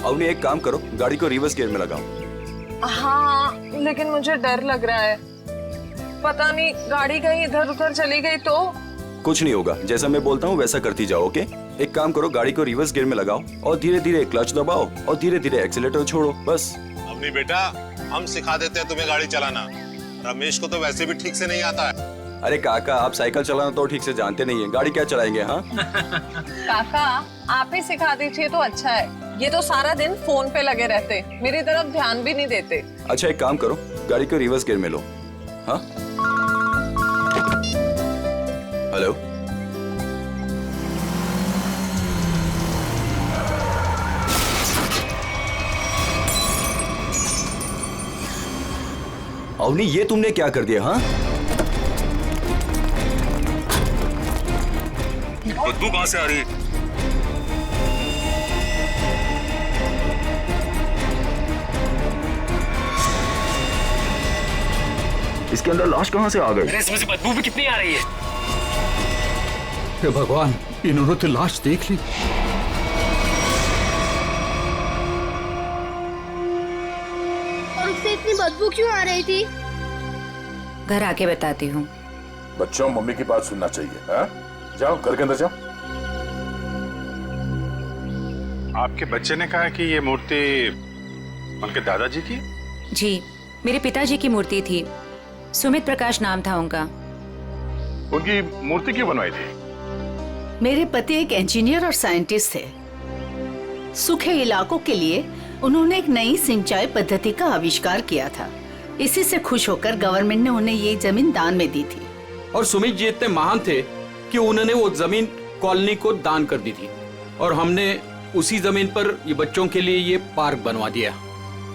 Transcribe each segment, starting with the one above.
अवनी एक काम करो, गाड़ी को रिवर्स गियर में लगाओ। हाँ, लेकिन मुझे डर लग रहा है, पता नहीं गाड़ी कहीं इधर उधर चली गई तो। कुछ नहीं होगा, जैसा मैं बोलता हूँ वैसा करती जाओ। ओके, एक काम करो, गाड़ी को रिवर्स गियर में लगाओ और धीरे धीरे क्लच दबाओ और धीरे धीरे एक्सीलेटर छोड़ो, बस। अवनी बेटा, हम सिखा देते हैं तुम्हें गाड़ी चलाना। रमेश को तो वैसे भी ठीक से नहीं आता है। अरे काका, आप साइकिल चलाना तो ठीक से जानते नहीं है, गाड़ी क्या चलाएंगे? हाँ काका, आप ही सिखा दीजिए तो अच्छा है। ये तो सारा दिन फोन पे लगे रहते, मेरी तरफ ध्यान भी नहीं देते। अच्छा, एक काम करो, गाड़ी को रिवर्स गियर में लो। हाँ, हेलो, अवनी, ये तुमने क्या कर दिया? हाँ, बदबू कहां से आ रही है? इसके अंदर लाश कहाँ से आ गई? इसमें से बदबू भी कितनी आ रही है? हे भगवान, इन्होंने तो लाश देख ली। और उससे इतनी बदबू क्यों आ रही थी? घर आके बताती हूँ। बच्चों, मम्मी की बात सुनना चाहिए। हाँ? जाओ घर के अंदर जाओ। आपके बच्चे ने कहा कि ये मूर्ति उनके दादाजी की? जी, मेरे पिताजी की मूर्ति थी। सुमित प्रकाश नाम था उनका। उनकी मूर्ति क्यों बनवाई थी? मेरे पति एक इंजीनियर और साइंटिस्ट थे। सूखे इलाकों के लिए उन्होंने एक नई सिंचाई पद्धति का आविष्कार किया था। इसी से खुश होकर गवर्नमेंट ने उन्हें ये जमीन दान में दी थी। और सुमित जी इतने महान थे कि उन्होंने वो जमीन कॉलोनी को दान कर दी थी और हमने उसी जमीन पर ये बच्चों के लिए ये पार्क बनवा दिया।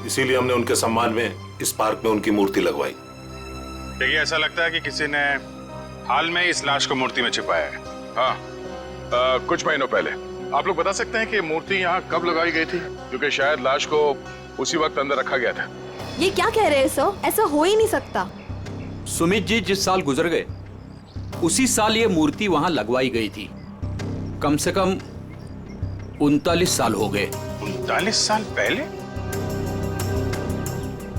इसीलिए हमने उनके सम्मान में इस पार्क में उनकी मूर्ति लगवाई। देखिए, ऐसा लगता है कि किसी ने हाल में इस लाश को मूर्ति में छिपाया है। हाँ, कुछ महीनों पहले। आप लोग बता सकते हैं कि मूर्ति यहाँ कब लगाई गई थी? क्योंकि शायद लाश को उसी वक्त अंदर रखा गया था। ये क्या कह रहे हैं सर? ऐसा हो ही नहीं सकता। सुमित जी जिस साल गुजर गए उसी साल ये मूर्ति वहां लगवाई गई थी। कम से कम 39 साल हो गए। 39 साल पहले?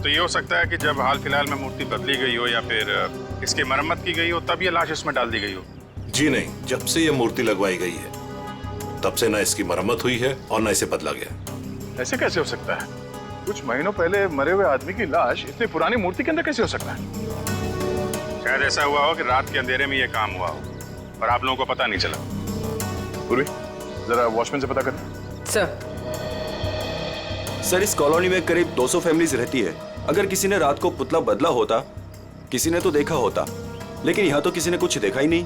तो ये हो सकता है कि जब हाल फिलहाल में मूर्ति बदली गई हो या फिर इसकी मरम्मत की गई हो, तब ये लाश इसमें डाल दी गई हो। जी नहीं, जब से ये मूर्ति लगवाई गई है तब से ना इसकी मरम्मत हुई है और ना इसे बदला गया। ऐसे कैसे हो सकता है? कुछ महीनों पहले मरे हुए आदमी की लाश इतनी पुरानी मूर्ति के अंदर कैसे हो सकता है? शायद ऐसा हुआ हो कि रात के अंधेरे में ये काम हुआ हो और आप लोगों को पता नहीं चला। पूर्वी, जरा वॉचमैन से पता कर। सर, इस कॉलोनी में करीब 200 फैमिलीज रहती है। अगर किसी ने रात को पुतला बदला होता, किसी ने तो देखा होता, लेकिन यहाँ तो किसी ने कुछ देखा ही नहीं।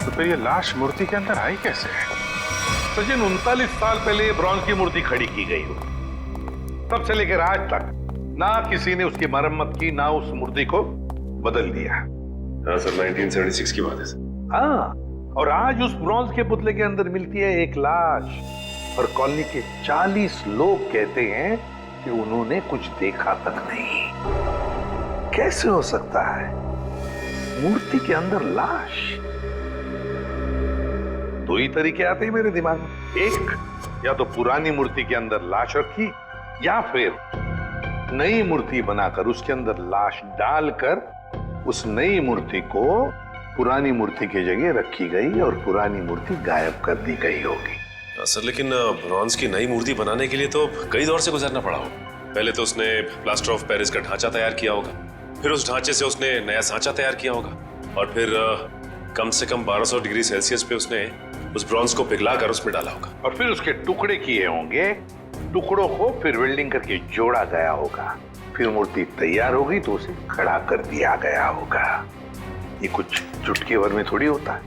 तो फिर ये लाश मूर्ति के अंदर आई कैसे? सचिन, 39 साल पहले ब्रॉन्ज की मूर्ति खड़ी की गई हो, तब से लेकर आज तक ना किसी ने उसकी मरम्मत की, ना उस मूर्ति को बदल दिया। हाँ सर, 1976 की बात है सर। हाँ, और आज उस ब्रॉन्ज के पुतले के अंदर मिलती है एक लाश और कॉलोनी के 40 लोग कहते हैं कि उन्होंने कुछ देखा तक नहीं। कैसे हो सकता है? मूर्ति के अंदर लाश? दो ही तरीके आते हैं मेरे दिमाग में। एक, या तो पुरानी मूर्ति के अंदर लाश रखी, या फिर नई मूर्ति बनाकर उसके अंदर लाश डालकर उस नई मूर्ति को पुरानी मूर्ति की जगह रखी गई और पुरानी मूर्ति गायब कर दी गई होगी। सर, लेकिन ब्रॉन्ज की नई मूर्ति बनाने के लिए तो कई दौर से गुजरना पड़ा हो। पहले तो उसने प्लास्टर ऑफ पेरिस का ढांचा तैयार किया होगा, फिर उस ढांचे से उसने नया सांचा तैयार किया होगा, और फिर कम से कम 1200 डिग्री सेल्सियस पे उसने उस ब्रॉन्ज को पिघलाकर उसमें डाला होगा, और फिर उसके टुकड़े किए होंगे। टुकड़ों को फिर वेल्डिंग करके जोड़ा गया होगा, फिर मूर्ति तैयार होगी तो उसे खड़ा कर दिया गया होगा। ये कुछ चुटकी भर में थोड़ी होता है,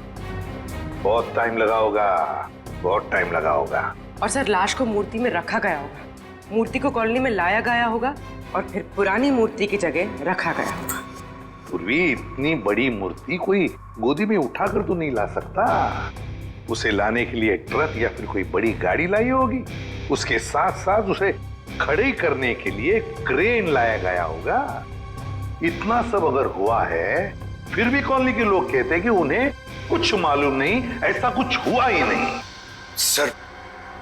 बहुत टाइम लगा होगा, बहुत टाइम लगा होगा। और सर, लाश को मूर्ति में रखा गया होगा, मूर्ति को कॉलोनी में लाया गया होगा और फिर पुरानी मूर्ति की जगह रखा गया होगा। पूर्वी, इतनी बड़ी मूर्ति कोई गोदी में उठाकर तो नहीं ला सकता। उसे लाने के लिए ट्रक या फिर कोई बड़ी गाड़ी लाई होगी। उसके साथ साथ उसे खड़े करने के लिए क्रेन लाया गया होगा। इतना सब अगर हुआ है, फिर भी कॉलोनी के लोग कहते हैं कि उन्हें कुछ मालूम नहीं, ऐसा कुछ हुआ ही नहीं। सर,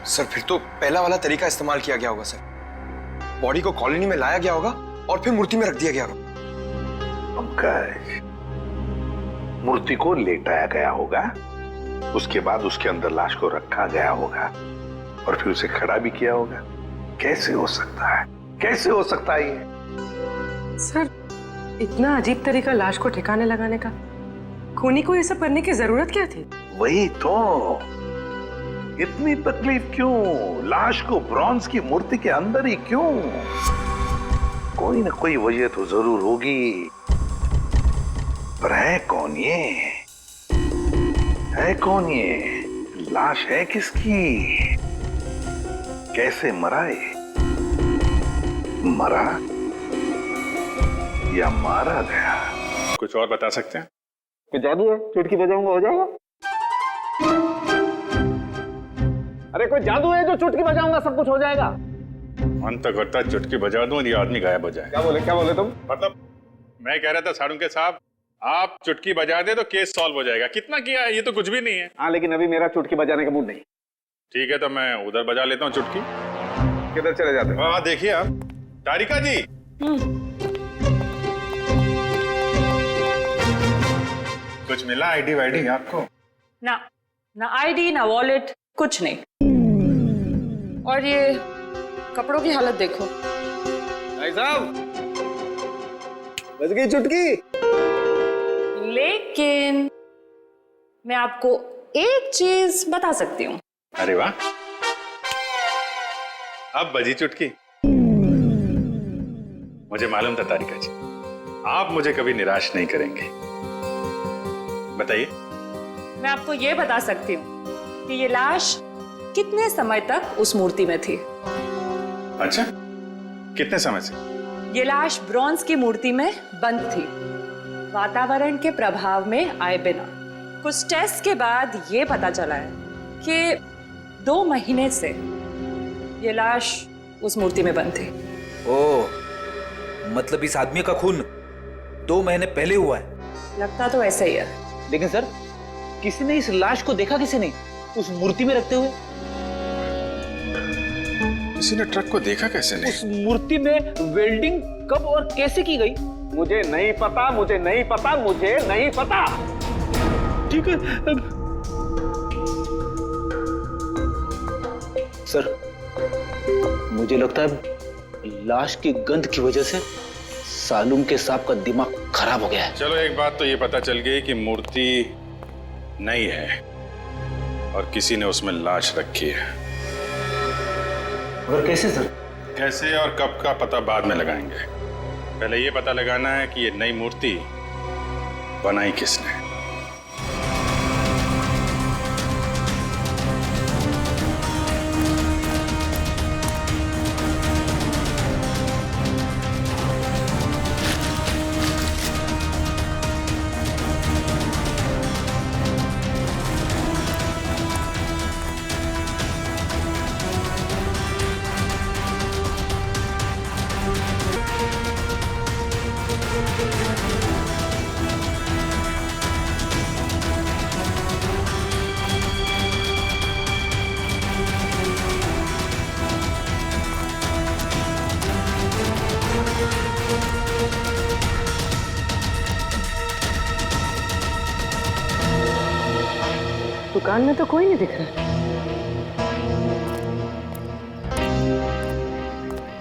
सर फिर तो पहला वाला तरीका इस्तेमाल किया गया होगा सर। बॉडी को कॉलोनी में लाया गया होगा और फिर मूर्ति में रख दिया गया होगा। पंकज, मूर्ति को लेटाया गया होगा, उसके बाद उसके अंदर लाश को रखा गया होगा और फिर उसे खड़ा भी किया होगा। कैसे हो सकता है, कैसे हो सकता है ये? सर इतना अजीब तरीका लाश को ठिकाने लगाने का, खूनी को ये सब करने की जरूरत क्या थी? वही तो, इतनी तकलीफ क्यों? लाश को ब्रॉन्ज की मूर्ति के अंदर ही क्यों? कोई ना कोई वजह तो जरूर होगी, पर है कौन ये? है कौन ये? लाश है किसकी? कैसे मरा ये? मरा या मारा गया? कुछ और बता सकते हैं? कोई जादू है, चुटकी बजाऊंगा हो जाएगा? अरे कोई जादू है जो चुटकी बजाऊंगा सब कुछ हो जाएगा? मन तो करता है चुटकी बजा दूं और ये आदमी गायब हो जाए। क्या बोले तुम? मतलब मैं कह रहा था साड़ुंके साहब, आप चुटकी बजा दे तो केस सॉल्व हो जाएगा। कितना किया है, ये तो कुछ भी नहीं है। हाँ लेकिन अभी मेरा चुटकी बजाने का मूड नहीं। ठीक है तो मैं उधर बजा लेता हूँ चुटकी। किधर चले जाते हो? हाँ देखिए आप, तारिका जी। कुछ मिला आईडी वाईडी आपको? ना आईडी ना वॉलेट, कुछ नहीं। और ये कपड़ों की हालत देखो। भाई साहब बज गई चुटकी। लेकिन मैं आपको एक चीज बता सकती हूँ। अरे वाह, अब बजी चुटकी। मुझे मालूम था तारिका जी, आप मुझे कभी निराश नहीं करेंगे। बताइए। मैं आपको ये बता सकती हूँ कि ये लाश कितने समय तक उस मूर्ति में थी। अच्छा, कितने समय से? ये लाश ब्रॉन्ज की मूर्ति में बंद थी, वातावरण के प्रभाव में आए बिना। कुछ टेस्ट के बाद ये पता चला है कि 2 महीने से ये लाश उस मूर्ति में बंद थी। ओह, मतलब इस आदमी का खून 2 महीने पहले हुआ है? लगता तो ऐसा ही है। लेकिन सर, किसी ने इस लाश को देखा किसी ने उस मूर्ति में रखते हुए? किसी ने ट्रक को देखा कैसे नहीं? उस मूर्ति में वेल्डिंग कब और कैसे की गई? मुझे नहीं पता, मुझे नहीं पता, मुझे नहीं पता। ठीक है सर, मुझे लगता है लाश की गंध की वजह से सालूम के साहब का दिमाग खराब हो गया है। चलो एक बात तो ये पता चल गई कि मूर्ति नहीं है और किसी ने उसमें लाश रखी है। और कैसे सर? कैसे और कब का पता बाद में लगाएंगे। पहले ये पता लगाना है कि ये नई मूर्ति बनाई किसने। दुकान में तो कोई नहीं दिख रहा।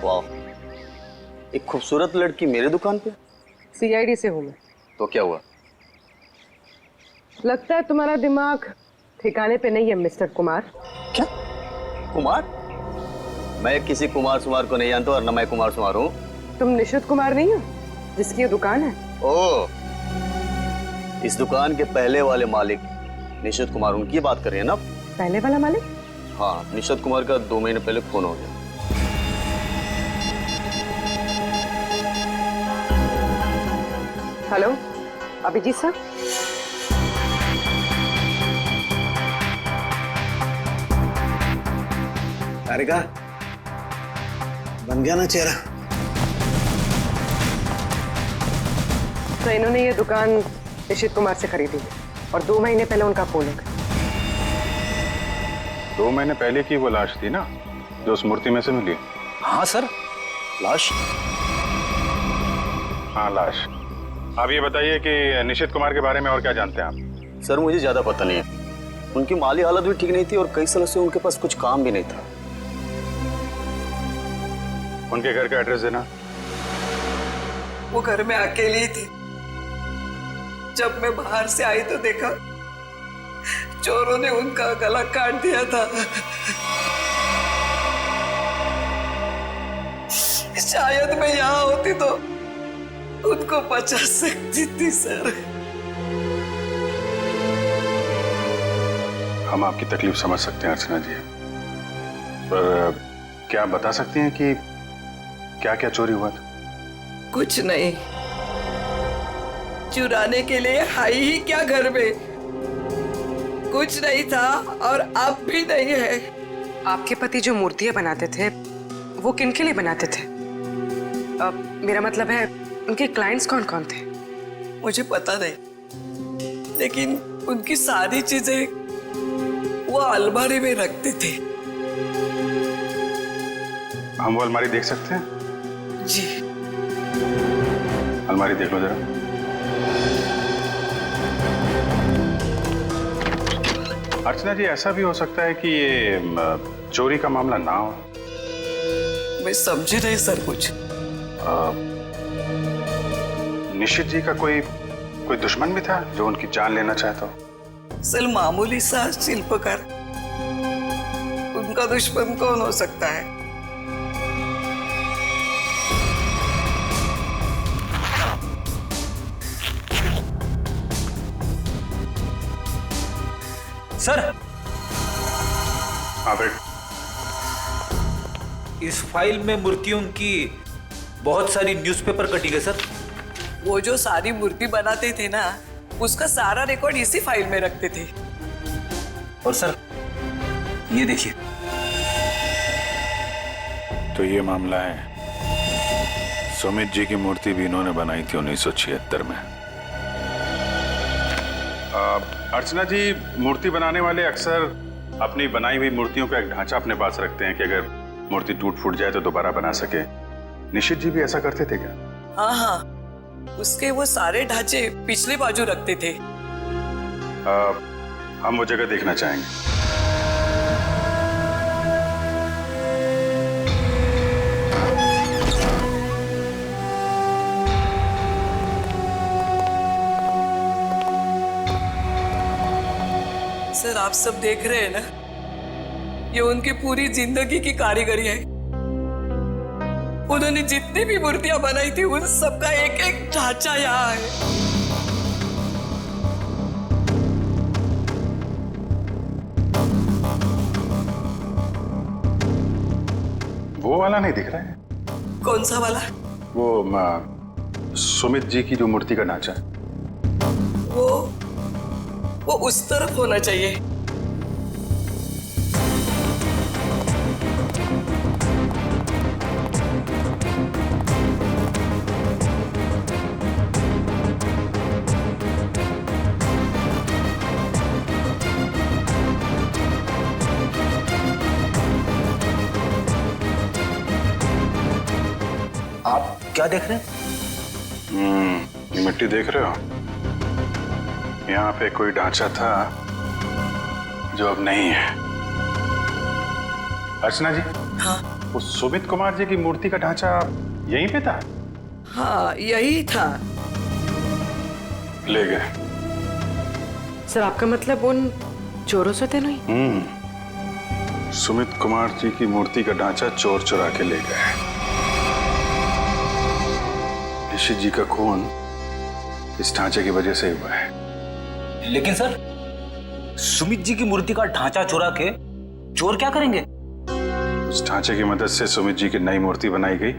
वाह, एक खूबसूरत लड़की मेरे दुकान पे। सीआईडी से हूँ मैं। तो क्या हुआ? लगता है तुम्हारा दिमाग ठिकाने पे नहीं है मिस्टर कुमार। क्या? कुमार? मैं किसी कुमार सुमार को नहीं जानता और न मैं कुमार सुमार हूँ। तुम निशित कुमार नहीं हो जिसकी ये दुकान है? ओह, इस दुकान के पहले वाले मालिक निशित कुमार, उनकी बात कर रहे हैं ना? पहले वाला मालिक? हाँ, निशित कुमार का 2 महीने पहले खून हो गया। हेलो अभिजीत साहब। तारिका, बन गया ना चेहरा? तो इन्होंने ये दुकान निशित कुमार से खरीदी और 2 महीने पहले उनका खून हो गया। 2 महीने पहले की वो लाश थी ना जो उस मूर्ति में से मिली? हाँ सर, लाश। हाँ लाश। आप ये बताइए कि निशित कुमार के बारे में और क्या जानते हैं आप? सर मुझे ज्यादा पता नहीं है। उनकी माली हालत भी ठीक नहीं थी और कई सालों से उनके पास कुछ काम भी नहीं था। उनके घर का एड्रेस देना। वो घर में अकेली ही थी। जब मैं बाहर से आई तो देखा चोरों ने उनका गला काट दिया था। शायद मैं यहाँ होती तो उनको बचा सकती थी सर। हम आपकी तकलीफ समझ सकते हैं अर्चना जी, पर क्या आप बता सकती हैं कि क्या क्या चोरी हुआ था? कुछ नहीं, चुराने के लिए आई ही क्या घर में? कुछ नहीं था और अब भी नहीं है। आपके पति जो मूर्तियां बनाते थे वो किनके लिए बनाते थे? मेरा मतलब है उनके क्लाइंट्स कौन कौन थे? मुझे पता नहीं, लेकिन उनकी सारी चीजें वो अलमारी में रखते थे। हम वो अलमारी देख सकते हैं? जी। अलमारी देख लो जरा। अर्चना जी, ऐसा भी हो सकता है कि ये चोरी का मामला ना हो। मैं समझी नहीं सर कुछ। निशित जी का कोई दुश्मन भी था जो उनकी जान लेना चाहता हो? सर मामूली सा शिल्पकार, उनका दुश्मन कौन हो सकता है? सर, हाँ बेट। इस फाइल में मूर्तियों की बहुत सारी न्यूज़पेपर कटिंग है सर। वो जो सारी मूर्ति बनाते थे ना, उसका सारा रिकॉर्ड इसी फाइल में रखते थे। और सर ये देखिए। तो ये मामला है, सुमित जी की मूर्ति भी इन्होंने बनाई थी 1976 में। अर्चना जी, मूर्ति बनाने वाले अक्सर अपनी बनाई हुई मूर्तियों का एक ढांचा अपने पास रखते हैं कि अगर मूर्ति टूट फूट जाए तो दोबारा बना सके। निशित जी भी ऐसा करते थे क्या? हाँ हाँ, उसके वो सारे ढांचे पिछले बाजू रखते थे। हम वो जगह देखना चाहेंगे। सर आप सब देख रहे हैं ना, ये उनकी पूरी जिंदगी की कारीगरी है। उन्होंने जितनी भी मूर्तियां बनाई थी उन सबका एक एक ढांचा यहाँ है। वो वाला नहीं दिख रहा है? कौन सा वाला? वो सुमित जी की जो मूर्ति का ढांचा, वो उस तरफ होना चाहिए। आप क्या देख रहे हैं? ये मिट्टी देख रहे हो? यहाँ पे कोई ढांचा था जो अब नहीं है। अर्चना जी, हाँ? वो सुमित कुमार जी की मूर्ति का ढांचा यहीं पे था? हाँ यही था। ले गए। सर आपका मतलब उन चोरों से थे नहीं? सुमित कुमार जी की मूर्ति का ढांचा चोर चुरा के ले गए। निशित जी का खून इस ढांचे की वजह से हुआ है। लेकिन सर, सुमित जी की मूर्ति का ढांचा चुरा के चोर क्या करेंगे? उस ढांचे की मदद से सुमित जी की नई मूर्ति बनाई गई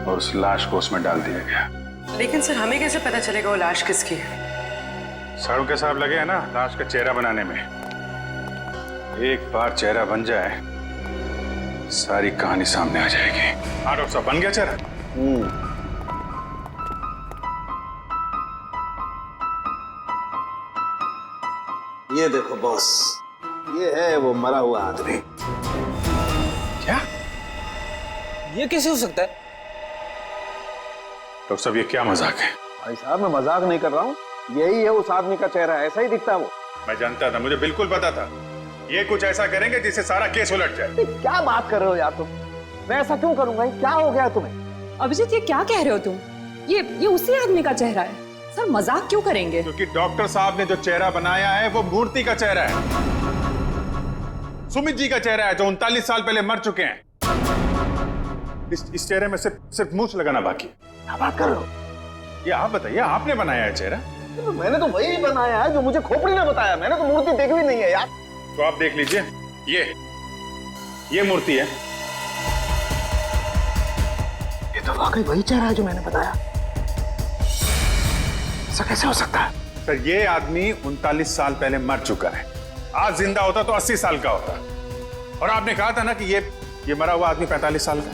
और उस लाश को उसमें डाल दिया गया। लेकिन सर हमें कैसे पता चलेगा वो लाश किसकी है? साड़ू के साहब लगे हैं ना लाश का चेहरा बनाने में। एक बार चेहरा बन जाए सारी कहानी सामने आ जाएगी। हाँ डॉक्टर साहब, बन गया चेहरा? ये देखो बॉस, ये है वो मरा हुआ आदमी। क्या? ये कैसे हो सकता है? डॉक्टर साहब, ये क्या मजाक है? भाई साहब, मैं मजाक नहीं कर रहा हूँ, यही है उस आदमी का चेहरा, ऐसा ही दिखता है वो। मैं जानता था, मुझे बिल्कुल पता था ये कुछ ऐसा करेंगे जिससे सारा केस उलट जाए। क्या बात कर रहे हो यार तुम? मैं ऐसा क्यों करूंगा? क्या हो गया तुम्हें? अभिजीत, ये क्या कह रहे हो तुम? ये उसी आदमी का चेहरा है। सर, मजाक क्यों करेंगे? क्योंकि डॉक्टर साहब ने जो चेहरा बनाया है वो मूर्ति का चेहरा है, सुमित जी का चेहरा है जो 39 साल पहले मर चुके हैं। इस चेहरे में सिर्फ मूंछ लगाना बाकी है। क्या बात कर रहे हो? ये आप बताइए, आपने बनाया है चेहरा? तो मैंने तो वही बनाया है जो मुझे खोपड़ी ने बताया। मैंने तो मूर्ति देखी भी नहीं है यार। तो आप देख लीजिए, ये मूर्ति है। ये तो वाकई वही चेहरा है जो मैंने बताया। ऐसा कैसे हो सकता है? सर, ये आदमी 39 साल पहले मर चुका है। आज जिंदा होता तो 80 साल का होता। और आपने कहा था ना कि ये मरा हुआ आदमी 45 साल का।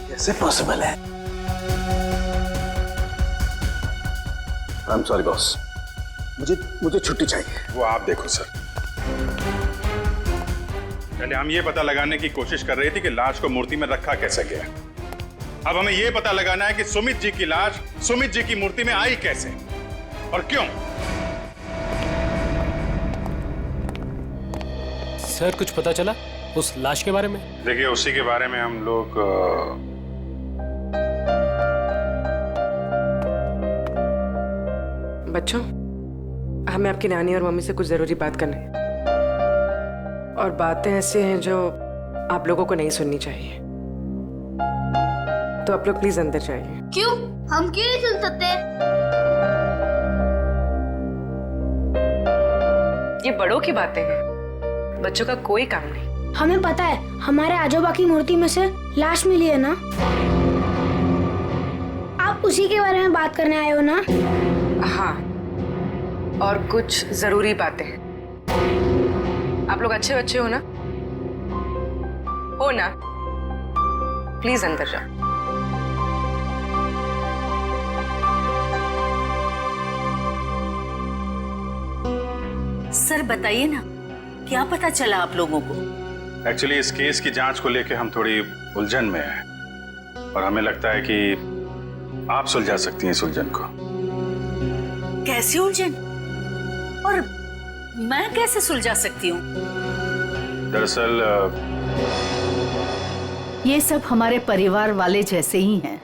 कैसे पॉसिबल है? आई एम सॉरी बॉस, मुझे छुट्टी चाहिए। वो आप देखो सर, पहले हम ये पता लगाने की कोशिश कर रहे थे कि लाश को मूर्ति में रखा कैसे गया। अब हमें ये पता लगाना है कि सुमित जी की लाश सुमित जी की मूर्ति में आई कैसे और क्यों। सर, कुछ पता चला उस लाश के बारे में? देखिए, उसी के बारे में हम लोग बच्चों, हमें आपकी नानी और मम्मी से कुछ जरूरी बात करनी है, और बातें ऐसी हैं जो आप लोगों को नहीं सुननी चाहिए। तो आप लोग प्लीज अंदर जाइए। क्यों? हम क्यों नहीं सुन सकते? ये बड़ों की बातें हैं, बच्चों का कोई काम नहीं। हमें पता है, हमारे आजोबा की मूर्ति में से लाश मिली है ना। आप उसी के बारे में बात करने आए हो ना? हाँ, और कुछ जरूरी बातें हैं। आप लोग अच्छे बच्चे हो ना? हो ना? प्लीज अंदर जाओ। सर बताइए ना, क्या पता चला आप लोगों को? एक्चुअली इस केस की जांच को लेकर हम थोड़ी उलझन में हैं और हमें लगता है कि आप सुलझा सकती हैं इस उलझन को। कैसी उलझन? और मैं कैसे सुलझा सकती हूँ? दरअसल ये सब हमारे परिवार वाले जैसे ही हैं।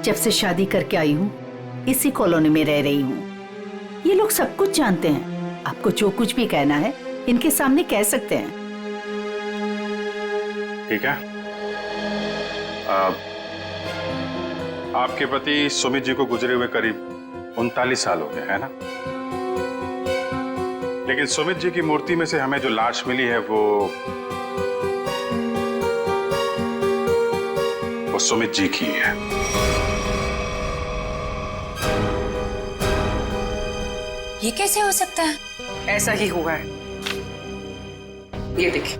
जब से शादी करके आई हूँ, इसी कॉलोनी में रह रही हूँ। ये लोग सब कुछ जानते हैं। आपको जो कुछ भी कहना है इनके सामने कह सकते हैं। ठीक है। आपके पति सुमित जी को गुजरे हुए करीब 39 साल हो गए, है ना? लेकिन सुमित जी की मूर्ति में से हमें जो लाश मिली है वो सुमित जी की है। ये कैसे हो सकता है? ऐसा ही हुआ है। ये देखिए।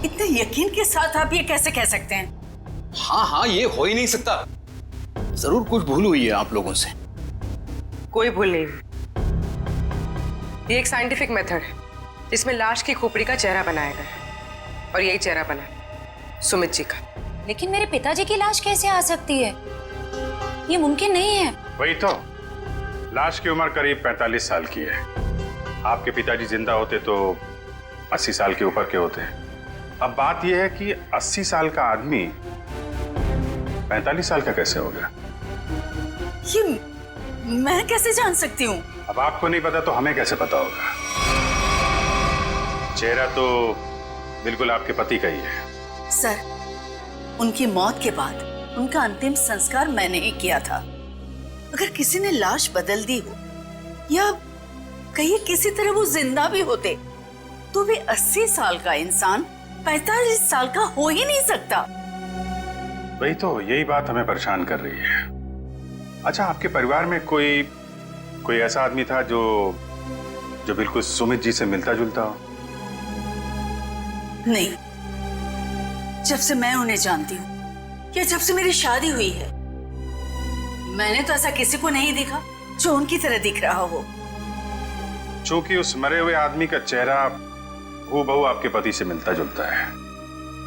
इतने यकीन के साथ आप ये कैसे कह सकते हैं? हाँ, ये हो ही नहीं सकता। जरूर कुछ भूल हुई है आप लोगों से। कोई भूल नहीं। ये एक साइंटिफिक मेथड है जिसमें लाश की खोपड़ी का चेहरा बनाया गया है, और यही चेहरा बना है सुमित जी का। लेकिन मेरे पिताजी की लाश कैसे आ सकती है? ये मुमकिन नहीं है। वही तो, लाश की उम्र करीब 45 साल की है। आपके पिताजी जिंदा होते तो 80 साल के ऊपर के होते हैं। अब बात यह है कि 80 साल का आदमी 45 साल का कैसे हो गया? ये मैं कैसे जान सकती हूँ? अब आपको नहीं पता तो हमें कैसे पता होगा? चेहरा तो बिल्कुल आपके पति का ही है। सर, उनकी मौत के बाद उनका अंतिम संस्कार मैंने ही किया था। अगर किसी ने लाश बदल दी हो या कहीं किसी तरह वो जिंदा भी होते तो वे 80 साल का इंसान 45 साल का हो ही नहीं सकता। वही तो, यही बात हमें परेशान कर रही है। अच्छा, आपके परिवार में कोई ऐसा आदमी था जो बिल्कुल सुमित जी से मिलता जुलता हो? नहीं, जब से मैं उन्हें जानती हूँ या जब से मेरी शादी हुई है, मैंने तो ऐसा किसी को नहीं देखा जो उनकी तरह दिख रहा हो। चूंकि उस मरे हुए आदमी का चेहरा हूबहू आपके पति से मिलता जुलता है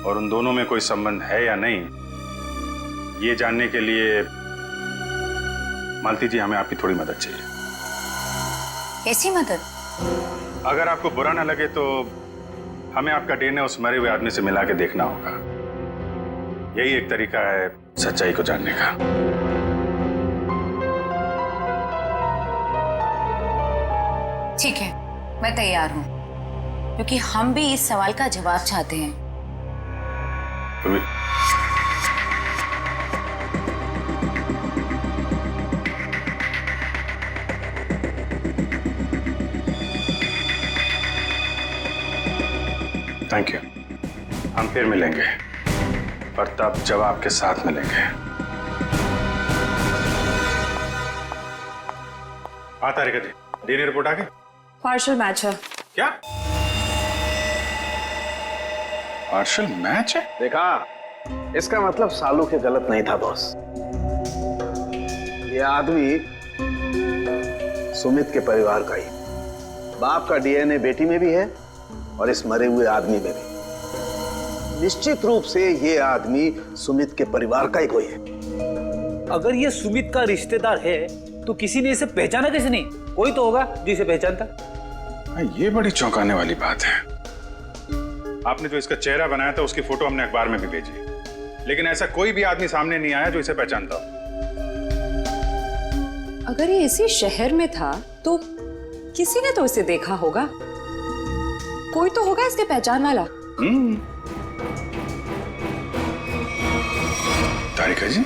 और उन दोनों में कोई संबंध है या नहीं, ये जानने के लिए मालती जी हमें आपकी थोड़ी मदद चाहिए। कैसी मदद? अगर आपको बुरा ना लगे तो हमें आपका डीएनए उस मरे हुए आदमी से मिला के देखना होगा। यही एक तरीका है सच्चाई को जानने का। ठीक है, मैं तैयार हूँ, क्योंकि हम भी इस सवाल का जवाब चाहते हैं। Thank you. हम फिर मिलेंगे, पर तब जब आपके साथ मिलेंगे। आता रेखा जी, डीएनए रिपोर्ट आ गई? पार्शियल मैच है। क्या पार्शियल मैच है? देखा, इसका मतलब सालू के गलत नहीं था बॉस। ये आदमी सुमित के परिवार का ही। बाप का डीएनए बेटी में भी है और इस मरे हुए आदमी में भी। निश्चित रूप से ये आदमी सुमित के परिवार का ही कोई है। अगर ये सुमित का रिश्तेदार है तो किसी ने इसे पहचाना कैसे नहीं? कोई तो होगा जो इसे पहचानता। ये बड़ी चौंकाने वाली बात है। आपने जो इसका चेहरा बनाया था उसकी फोटो हमने अखबार में भी भेजी, लेकिन ऐसा कोई भी आदमी सामने नहीं आया जो इसे पहचानता हो। अगर ये इसी शहर में था तो किसी ने तो इसे देखा होगा। कोई तो होगा इसके पहचान वाला। तारिका जी,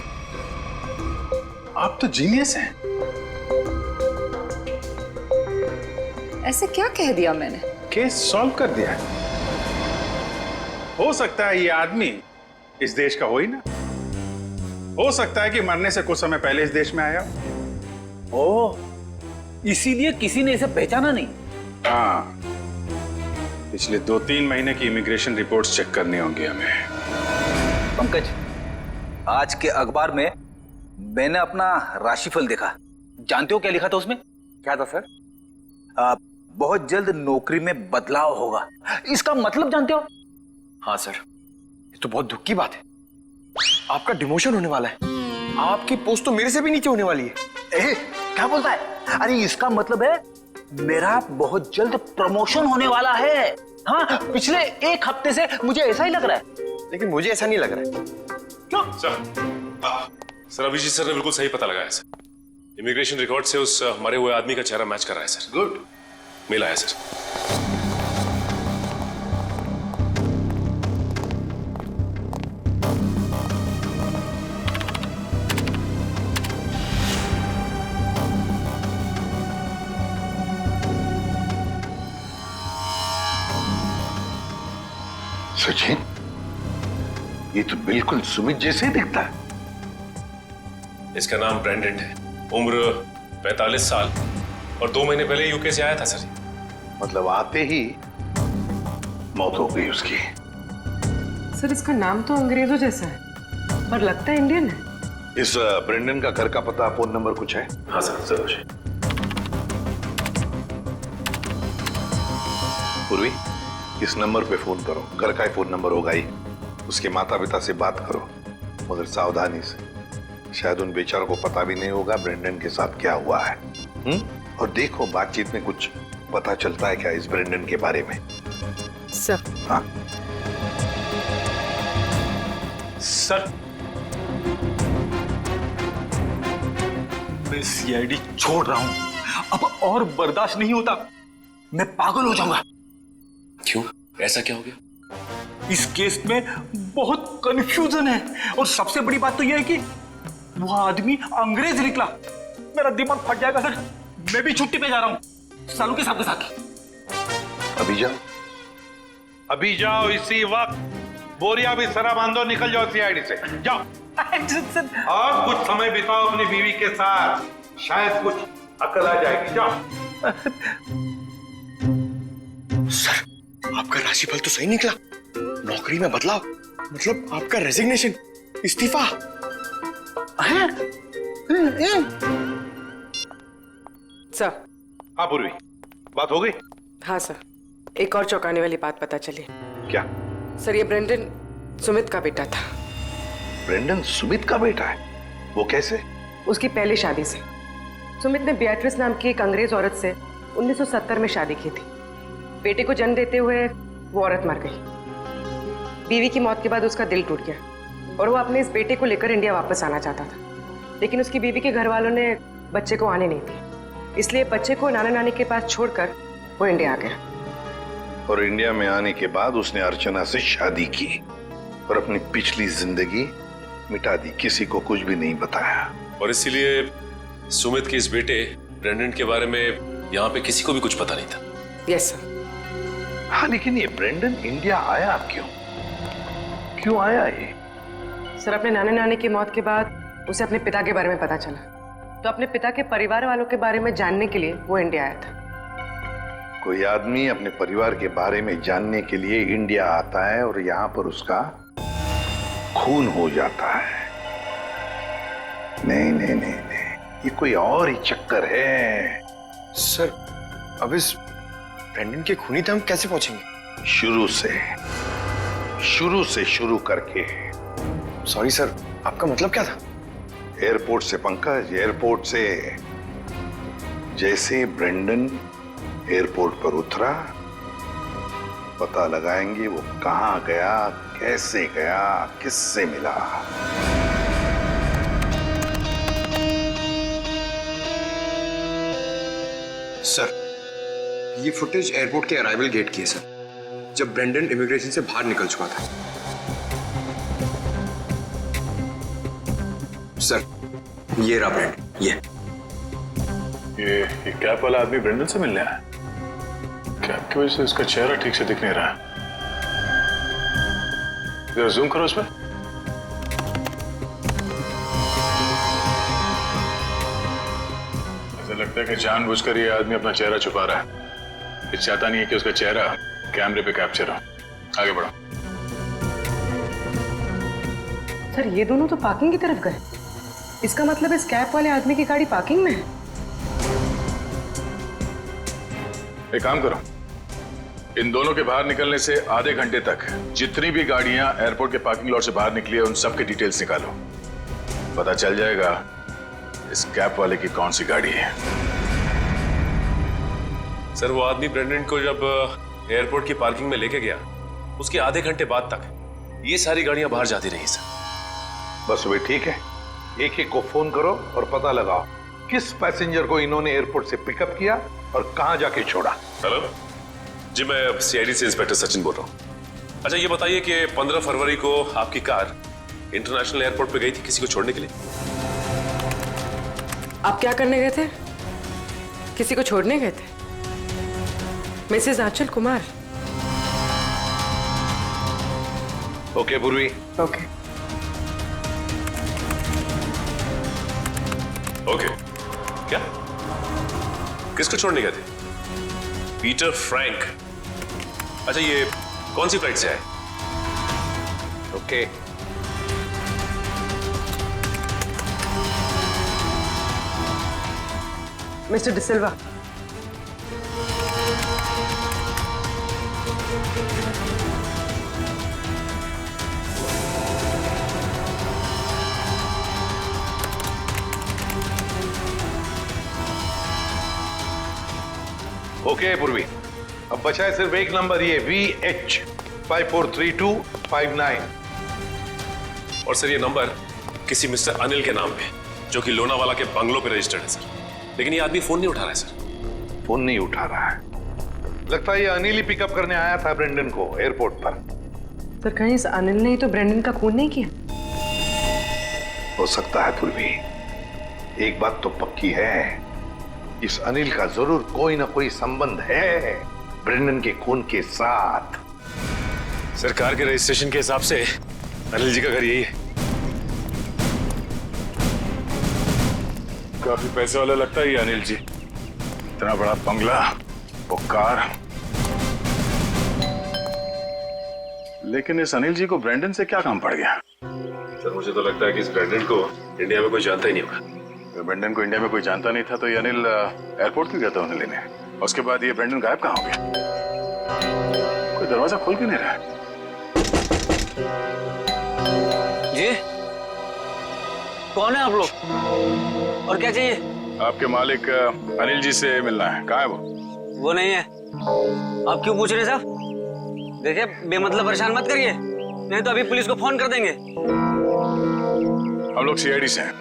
आप तो जीनियस हैं। ऐसे क्या कह दिया मैंने? केस सॉल्व कर दिया। हो सकता है ये आदमी इस देश का हो ही ना। हो सकता है कि मरने से कुछ समय पहले इस देश में आया। ओह, इसीलिए किसी ने इसे पहचाना नहीं। हाँ, पिछले 2-3 महीने की इमिग्रेशन रिपोर्ट्स चेक करनी होंगी हमें। पंकज, आज के अखबार में मैंने अपना राशिफल देखा। जानते हो क्या लिखा था उसमें? क्या था सर? बहुत जल्द नौकरी में बदलाव होगा। इसका मतलब जानते हो? हाँ सर, ये तो बहुत दुख की बात है। आपका डिमोशन होने वाला है। आपकी पोस्ट तो मेरे से भी नीचे होने वाली है। क्या बोलता है? अरे इसका मतलब है मेरा बहुत जल्द प्रमोशन होने वाला है। हाँ, पिछले 1 हफ्ते से मुझे ऐसा ही लग रहा है। लेकिन मुझे ऐसा नहीं लग रहा है। क्यों? सर अभिजीत सर ने बिल्कुल सही पता लगाया सर। इमिग्रेशन रिकॉर्ड से उस मरे हुए आदमी का चेहरा मैच कर रहा है सर। गुड, मिला है सर। सचिन, ये तो बिल्कुल सुमित जैसे ही दिखता है। इसका नाम ब्रेंडन है, उम्र 45 साल और 2 महीने पहले यूके से आया था सर। मतलब आते ही मौत हो गई उसकी। सर इसका नाम तो अंग्रेजों जैसा है पर लगता है इंडियन है। इस ब्रेंडन का घर का पता, फोन नंबर कुछ है? हाँ सर, जरूर। पूर्वी, इस नंबर पे फोन करो। घर का ही फोन नंबर होगा ही। उसके माता पिता से बात करो, मगर सावधानी से। शायद उन बेचारों को पता भी नहीं होगा ब्रेंडन के साथ क्या हुआ है। और देखो बातचीत में कुछ पता चलता है क्या इस ब्रेंडन के बारे में। सर। हाँ सर, मैं सीआईडी छोड़ रहा हूं। अब और बर्दाश्त नहीं होता। मैं पागल हो जाऊंगा। क्यों? ऐसा क्या हो गया? इस केस में बहुत कंफ्यूजन है और सबसे बड़ी बात तो यह है कि वो आदमी अंग्रेज निकला। मेरा दिमाग फट जाएगा सर। मैं भी छुट्टी पे जा रहा हूं सालू के साथ। अभी जाओ, अभी जाओ, इसी वक्त। बोरिया भी सरा बांधो, निकल जाओ सीआईडी से। जाओ और कुछ समय बिताओ अपनी बीवी के साथ, शायद कुछ अकल आ जाएगी। जाओ। सर, आपका राशिफल तो सही निकला। नौकरी में बदलाव। मतलब आपका रेजिग्नेशन, इस्तीफा? सर। हाँ पूर्वी, बात हो गई? हाँ सर, एक और चौंकाने वाली बात पता चली। क्या? सर, ये ब्रेंडन सुमित का बेटा था। ब्रेंडन सुमित का बेटा है? वो कैसे? उसकी पहली शादी से। सुमित ने बियाट्रिस नाम की एक अंग्रेज औरत से 1970 में शादी की थी। बेटे को जन्म देते हुए वो औरत मर गई। बीवी की मौत के बाद उसका दिल टूट गया और वो अपने इस बेटे को लेकर इंडिया वापस आना चाहता था, लेकिन उसकी बीवी के घर वालों ने बच्चे को आने नहीं दिया। इसलिए बच्चे को नाना नानी के पास छोड़कर वो इंडिया आ गया। और इंडिया में आने के बाद उसने अर्चना से शादी की और अपनी पिछली जिंदगी मिटा दी, किसी को कुछ भी नहीं बताया। और इसीलिए सुमित के इस बेटे ब्रेंडन के बारे में यहाँ पे किसी को भी कुछ पता नहीं था। Yes sir. हाँ, लेकिन ये ब्रेंडन इंडिया आया क्यों? क्यों आया ये? सर, अपने नाना नानी की मौत के बाद उसे अपने पिता के बारे में पता चला, तो अपने पिता के परिवार वालों के बारे में जानने के लिए वो इंडिया आया था। कोई आदमी अपने परिवार के बारे में जानने के लिए इंडिया आता है और यहाँ पर उसका खून हो जाता है। नहीं नहीं नहीं नहीं, ये कोई और ही चक्कर है। सर, अब इस ब्रेंडन के खूनी तक हम कैसे पहुंचेंगे? शुरू से शुरू करके। सॉरी सर, आपका मतलब क्या था? एयरपोर्ट से पंकज, एयरपोर्ट से। जैसे ब्रेंडन एयरपोर्ट पर उतरा, पता लगाएंगे वो कहां गया, कैसे गया, किससे मिला। सर, ये फुटेज एयरपोर्ट के अराइवल गेट की है सर, जब ब्रेंडन इमिग्रेशन से बाहर निकल चुका था। सर, ये रहा ब्रेंडन, ये कैप वाला आदमी ब्रेंडन से मिलने आया? कैप की वजह से उसका चेहरा ठीक से दिख नहीं रहा। जरा जूम करो उस पर। ऐसा लगता है कि जानबूझकर ये आदमी अपना चेहरा छुपा रहा है। ये चाहता नहीं है कि उसका चेहरा कैमरे पे कैप्चर हो। आगे बढ़ो। सर, ये दोनों तो पार्किंग की तरफ गए। इसका मतलब इस कैप वाले आदमी की गाड़ी पार्किंग में है। एक काम करो, इन दोनों के बाहर निकलने से आधे घंटे तक जितनी भी गाड़ियां एयरपोर्ट के पार्किंग लॉट से बाहर निकली है, उन सब के डिटेल्स निकालो। पता चल जाएगा इस कैप वाले की कौन सी गाड़ी है। सर, वो आदमी ब्रेंडन को जब एयरपोर्ट की पार्किंग में लेके गया, उसके आधे घंटे बाद तक ये सारी गाड़ियां बाहर जाती रही सर। बस वे ठीक है, एक एक को फोन करो और पता लगाओ किस पैसेंजर को इन्होंने एयरपोर्ट से पिकअप किया और कहां जाके छोड़ा। हेलो जी, मैं सीआईडी से इंस्पेक्टर सचिन बोल रहा हूँ। अच्छा, ये बताइए कि 15 फरवरी को आपकी कार इंटरनेशनल एयरपोर्ट पे गई थी किसी को छोड़ने के लिए? आप क्या करने गए थे? किसी को छोड़ने गए थे? मिसेस आंचल कुमार। ओके पूर्वी। Okay okay. क्या? किसको छोड़ने गए थे? Peter Frank. अच्छा, ये कौन सी फ्लाइट से आए? ओके। मिस्टर डिसिल्वा, ओके पूर्वी, अब बचा है सिर्फ एक नंबर, ये VH 543259। और सर, ये नंबर किसी मिस्टर अनिल के नाम पे, जो कि लोनावाला के बंगलो पे रजिस्टर्ड है सर। लेकिन ये आदमी फोन नहीं उठा रहा है सर। फोन नहीं उठा रहा है? लगता है ये अनिल ही पिकअप करने आया था ब्रेंडन को एयरपोर्ट पर। सर, कहीं इस अनिल ने ही तो ब्रेंडन का खून नहीं किया? हो सकता है पूर्वी। एक बात तो पक्की है, इस अनिल का जरूर कोई ना कोई संबंध है ब्रेंडन के खून के साथ। सरकार के रजिस्ट्रेशन के हिसाब से अनिल जी का घर यही है। काफी पैसे वाला लगता है ये अनिल जी। इतना बड़ा बंगला, वो कार। लेकिन इस अनिल जी को ब्रैंडन से क्या काम पड़ गया? सर मुझे तो लगता है कि इस ब्रैंडन को इंडिया में कोई जानता ही नहीं होगा। ब्रैंडन को इंडिया में कोई जानता नहीं था तो ये अनिल एयरपोर्ट क्यों गया था उन्हें लेने? उसके बाद ये ब्रैंडन गायब कहाँ हो गया? कोई दरवाजा खोल क्यों नहीं रहा? जी कौन है आप लोग और क्या चाहिए? आपके मालिक अनिल जी से मिलना है। कहाँ है वो? वो नहीं है। आप क्यों पूछ रहे हैं साहब? देखिए बेमतलब परेशान मत करिए, नहीं तो अभी पुलिस को फोन कर देंगे। हम लोग सीआईडी से हैं।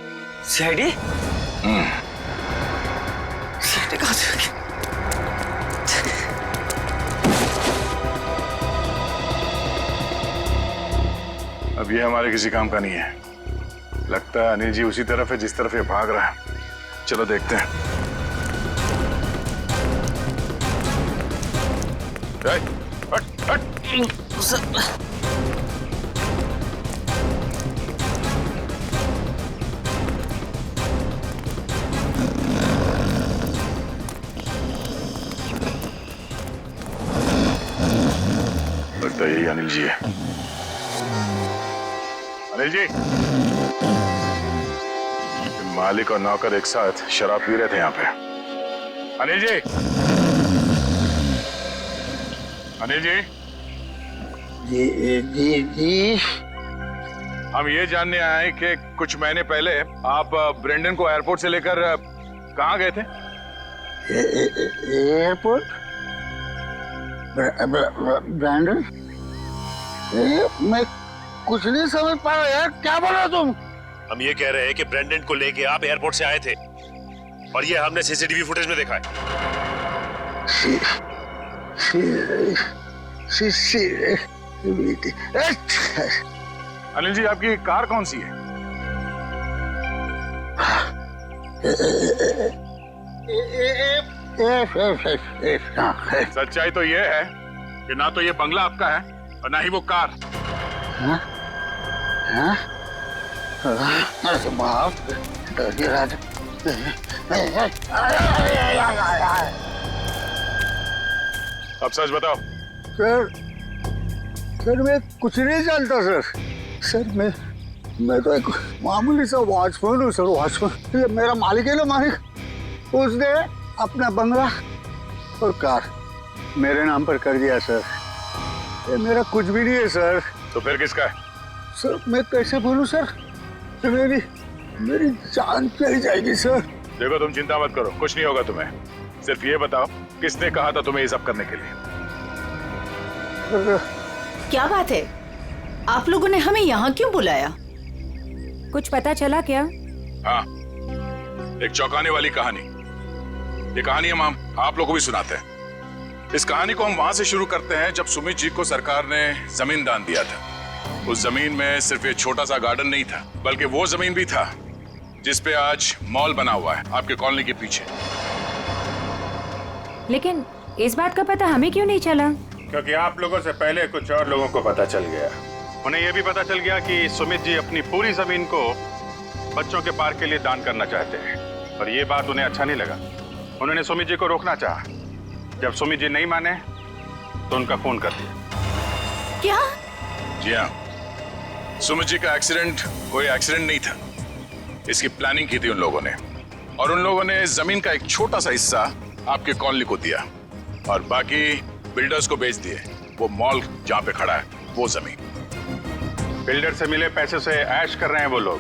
सीआईडी? सीआईडी कहाँ से? अब ये हमारे किसी काम का नहीं है। लगता है अनिल जी उसी तरफ है जिस तरफ ये भाग रहा है। चलो देखते हैं। हट, हट। लगता है यही अनिल जी है। अनिल जी, मालिक और नौकर एक साथ शराब पी रहे थे यहाँ पे। अनिल जी, अनिल जी, जी। हम ये जानने आए हैं कि कुछ महीने पहले आप ब्रेंडन को एयरपोर्ट से लेकर कहाँ गए थे? एयरपोर्ट? ब्रैंडन? मैं कुछ नहीं समझ पा रहा यार, क्या बोल रहे हो तुम? हम ये कह रहे हैं कि ब्रैंडन को लेके आप एयरपोर्ट से आए थे और ये हमने सीसीटीवी फुटेज में देखा है। अनिल जी, आपकी कार कौन सी है? सच्चाई तो ये है कि ना तो ये बंगला आपका है और ना ही वो कार। हाँ? हाँ? अब सच बताओ। सर मैं कुछ नहीं जानता सर। मैं तो एक मामूली सा वॉचमैन हूँ सर, वॉचमैन। ये मेरा मालिक है ना, मालिक, उसने अपना बंगला और कार मेरे नाम पर कर दिया सर। ये मेरा कुछ भी नहीं है सर। तो फिर किसका है? सर मैं कैसे बोलूं सर, मेरी जान चली जाएगी सर। देखो तुम चिंता मत करो, कुछ नहीं होगा तुम्हें। सिर्फ ये बताओ किसने कहा था तुम्हें ये सब करने के लिए? क्या बात है, आप लोगों ने हमें यहाँ क्यों बुलाया? कुछ पता चला क्या? हाँ, एक चौंकाने वाली कहानी। ये कहानी हम आप लोगों को भी सुनाते हैं। इस कहानी को हम वहां से शुरू करते हैं जब सुमित जी को सरकार ने जमीन दान दिया था। उस जमीन में सिर्फ एक छोटा सा गार्डन नहीं था, बल्कि वो जमीन भी था जिसपे आज मॉल बना हुआ है आपके कॉलोनी के पीछे। लेकिन इस बात का पता हमें क्यों नहीं चला? क्योंकि आप लोगों से पहले कुछ और लोगों को पता चल गया। उन्हें यह भी पता चल गया कि सुमित जी अपनी पूरी जमीन को बच्चों के पार्क के लिए दान करना चाहते हैं, और ये बात उन्हें अच्छा नहीं लगा। उन्होंने सुमित जी को रोकना चाहा। जब सुमित जी नहीं माने तो उनका फोन कर दिया। क्या? जी हाँ, सुमित जी का एक्सीडेंट कोई एक्सीडेंट नहीं था। इसकी प्लानिंग की थी उन लोगों ने, और उन लोगों ने जमीन का एक छोटा सा हिस्सा आपके कॉलोनी को दिया और बाकी बिल्डर्स को बेच दिए। वो मॉल जहाँ पे खड़ा है वो जमीन। बिल्डर से मिले पैसे से ऐश कर रहे हैं वो लोग।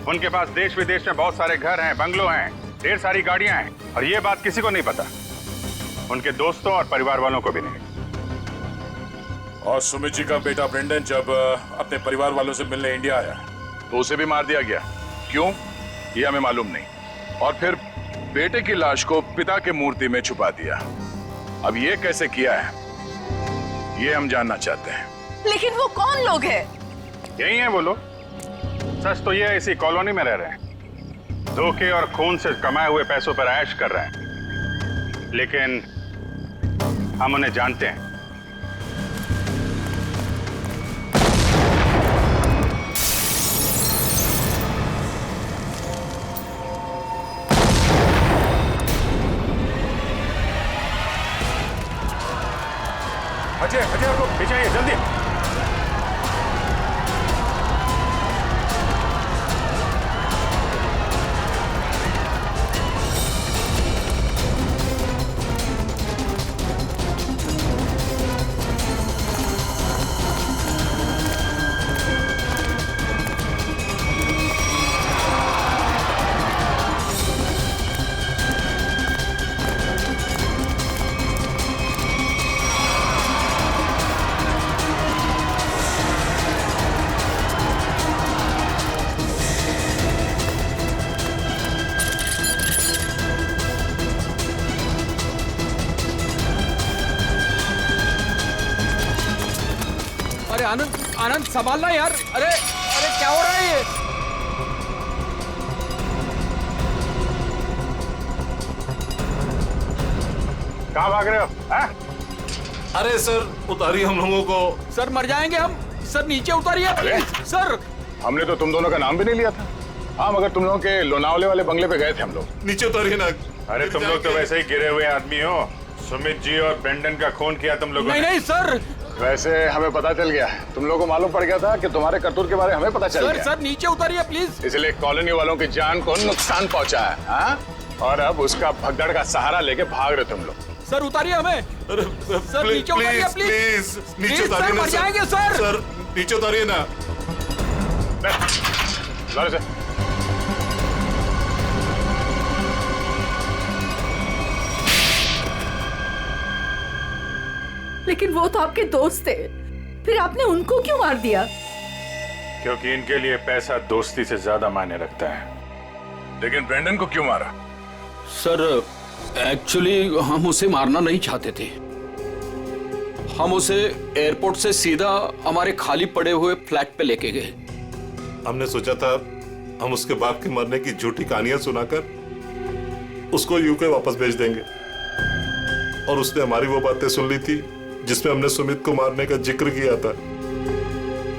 उनके पास देश विदेश में बहुत सारे घर हैं, बंगलो हैं, ढेर सारी गाड़ियां हैं, और ये बात किसी को नहीं पता, उनके दोस्तों और परिवार वालों को भी नहीं। और सुमित जी का बेटा ब्रेंडन जब अपने परिवार वालों से मिलने इंडिया आया तो उसे भी मार दिया गया। क्यों, ये हमें मालूम नहीं। और फिर बेटे की लाश को पिता के मूर्ति में छुपा दिया। अब ये कैसे किया है ये हम जानना चाहते हैं। लेकिन वो कौन लोग हैं? यही हैं वो लोग। सच तो ये इसी कॉलोनी में रह रहे हैं, धोखे और खून से कमाए हुए पैसों पर ऐश कर रहे हैं, लेकिन हम उन्हें जानते हैं। अजय, अजय रुको, पीछे आइए जल्दी। आनंद आनंद संभालना यार। अरे अरे क्या हो रहा है ये? कहाँ भाग रहे हो? अरे सर उतारिए हम लोगों को। सर मर जाएंगे हम। सर नीचे उतारिए प्लीज। सर हमने तो तुम दोनों का नाम भी नहीं लिया था। हाँ मगर तुम लोगों के लोनावले वाले बंगले पे गए थे हम लोग। नीचे उतारिए ना। अरे तुम लोग तो वैसे ही गिरे हुए आदमी हो। सुमित जी और ब्रेंडन का खून किया तुम लोगों ने। नहीं सर। वैसे हमें पता चल गया, तुम लोगों को मालूम पड़ गया था कि तुम्हारे करतूत के बारे में हमें पता चल गया। सर नीचे उतारिए प्लीज। इसलिए कॉलोनी वालों की जान को नुकसान पहुंचा है। हाँ? और अब उसका भगदड़ का सहारा लेके भाग रहे तुम लोग। सर उतारिए हमें। सर नीचे उतारिए प्लीज। नीचे उतारिए ना मर जाएंगे सर। सर नीचे उतारिए ना। जोर से। लेकिन वो तो आपके दोस्त थे, फिर आपने उनको क्यों मार दिया? क्योंकि इनके लिए पैसा दोस्ती से ज्यादा मायने रखता है। लेकिन ब्रेंडन को क्यों मारा? सर एक्चुअली हम उसे मारना नहीं चाहते थे। हम उसे एयरपोर्ट से सीधा हमारे खाली पड़े हुए फ्लैट पे लेके गए। हमने सोचा था हम उसके बाप के मरने की झूठी कहानियां सुनाकर उसको यूके वापस भेज देंगे, और उसने हमारी वो बातें सुन ली थी जिसमें हमने सुमित को मारने का जिक्र किया था।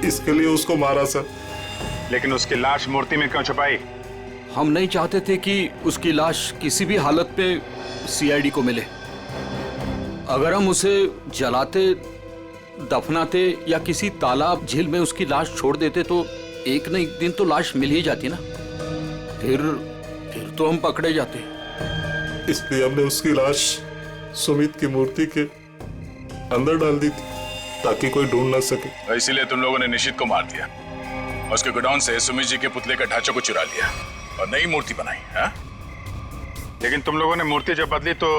इसके लिए उसको मारा सर। लेकिन उसकी लाश मूर्ति में क्यों छुपाई? हम नहीं चाहते थे कि उसकी लाश किसी भी हालत में सीआईडी को मिले। अगर हम उसे जलाते, दफनाते या किसी तालाब झील में उसकी लाश छोड़ देते तो एक न एक दिन तो लाश मिल ही जाती ना। फिर तो हम पकड़े जाते। इसलिए हमने उसकी लाश सुमित की मूर्ति के अंदर डाल दी थी ताकि कोई ढूंढ ना सके। इसीलिए तुम लोगों ने निशित को मार दिया और उसके गोडाउन से सुमित जी के पुतले का ढांचा को चुरा लिया और नई मूर्ति बनाई। हाँ? लेकिन तुम लोगों ने मूर्ति जब बदली तो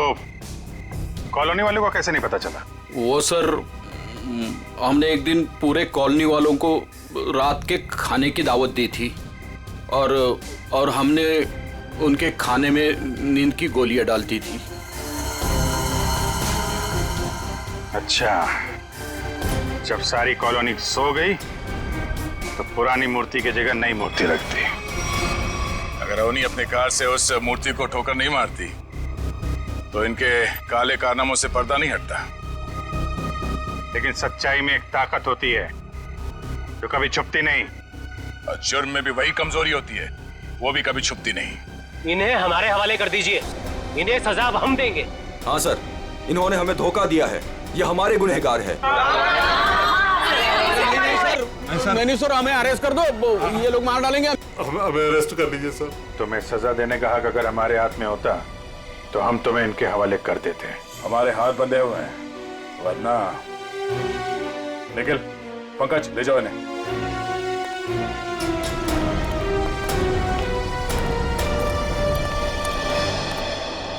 कॉलोनी वालों को कैसे नहीं पता चला? वो सर हमने एक दिन पूरे कॉलोनी वालों को रात के खाने की दावत दी थी और हमने उनके खाने में नींद की गोलियां डाल दी थी। अच्छा, जब सारी कॉलोनी सो गई तो पुरानी मूर्ति की जगह नई मूर्ति रख दी। अगर अवनी अपनी कार से उस मूर्ति को ठोकर नहीं मारती तो इनके काले कारनामों से पर्दा नहीं हटता। लेकिन सच्चाई में एक ताकत होती है जो कभी छुपती नहीं, और जुर्म में भी वही कमजोरी होती है, वो भी कभी छुपती नहीं। इन्हें हमारे हवाले कर दीजिए, इन्हें सजा अब हम देंगे। हाँ सर, इन्होंने हमें धोखा दिया है, ये हमारे गुनहगार है। नहीं सर, हमें अरेस्ट कर दो, ये लोग मार डालेंगे। हमें अरेस्ट कर लीजिए सर। तुम्हें सजा देने का हक अगर हमारे हाथ में होता तो हम तुम्हें इनके हवाले कर देते। हमारे हाथ बंधे हुए हैं, वरना निखिल, पंकज ले जाओ इन्हें।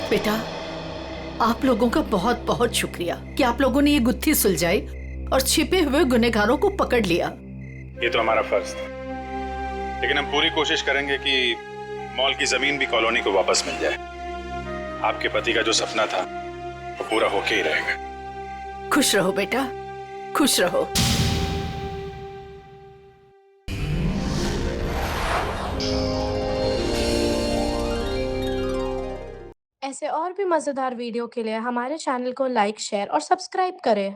बेटा, आप लोगों का बहुत बहुत शुक्रिया कि आप लोगों ने ये गुत्थी सुलझाई और छिपे हुए गुनहगारों को पकड़ लिया। ये तो हमारा फर्ज था, लेकिन हम पूरी कोशिश करेंगे कि मॉल की जमीन भी कॉलोनी को वापस मिल जाए। आपके पति का जो सपना था वो पूरा होके ही रहेगा। खुश रहो बेटा, खुश रहो। ऐसे और भी मजेदार वीडियो के लिए हमारे चैनल को लाइक, शेयर और सब्सक्राइब करें।